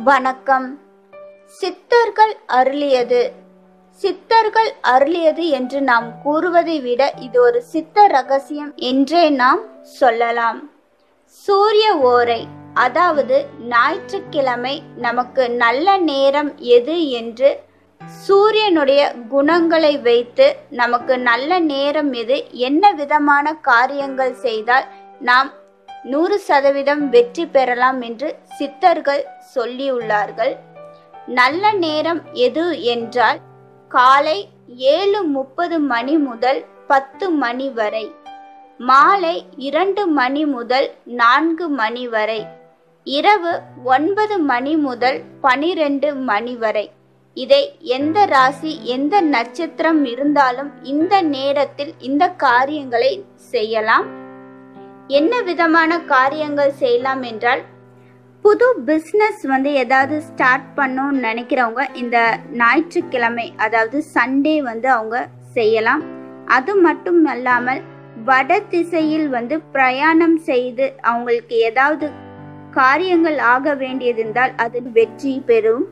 வணக்கம். சித்தர்கள் அருளியது. சித்தர்கள் அருளியது என்று நாம் கூறுவதை விட இது ஒரு சித்த ரகசியம் என்றே நாம் சொல்லலாம். சூரிய ஓரை, அதாவது ஞாயிற்றுக்கிழமை நமக்கு நல்ல நேரம் எது என்று சூரியனுடைய குணங்களை வைத்து நமக்கு நல்ல நேரம் எது, என்ன விதமான காரியங்கள் செய்தால் நாம் 100% வெற்றி பெறலாம் என்று சித்தர்கள் சொல்லியுள்ளார்கள். நல்ல நேரம் எது என்றால் காலை 7:30 மணி முதல் 10 மணி வரை, மாலை 2 மணி முதல் 4 மணி வரை, இரவு 9 மணி முதல் 12 மணி வரை. இதை எந்த ராசி எந்த நட்சத்திரம் இருந்தாலும் இந்த நேரத்தில் இந்த காரியங்களை செய்யலாம். என்ன விதமான காரியங்கள் செய்யலாம் என்றால், புது பிஸ்னஸ் ஏதாவது ஸ்டார்ட் பண்ணணும்னு நினைக்கிறவங்க இந்த ஞாயிற்றுக்கிழமை அதாவது சண்டே அவங்க செய்யலாம். அது மட்டும் அல்லாமல் வட திசையில் பிரயாணம் செய்து அவங்களுக்கு ஏதாவது காரியங்கள் ஆக வேண்டியது இருந்தால் அது வெற்றி பெறும்.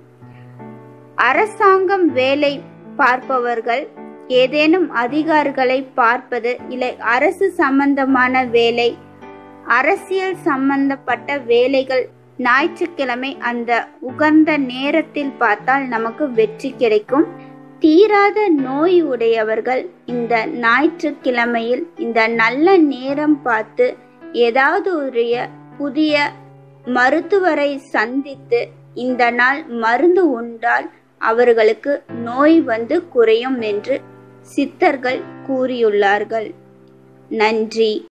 அரசாங்கம் வேலை பார்ப்பவர்கள், ஏதேனும் அதிகாரிகளை பார்ப்பது, இல்லை அரசு சம்பந்தமான வேலை, அரசியல் சம்பந்தப்பட்ட வேலைகள் ஞாயிற்றுக்கிழமை அந்த உகந்த நேரத்தில் பார்த்தால் நமக்கு வெற்றி கிடைக்கும். தீராத நோய் உடையவர்கள் இந்த ஞாயிற்றுக்கிழமையில் இந்த நல்ல நேரம் பார்த்து ஏதாவது ஒரு புதிய மருத்துவரை சந்தித்து இந்த நாள் மருந்து உண்டால் அவர்களுக்கு நோய் குறையும் என்று சித்தர்கள் கூறியுள்ளார்கள். நன்றி.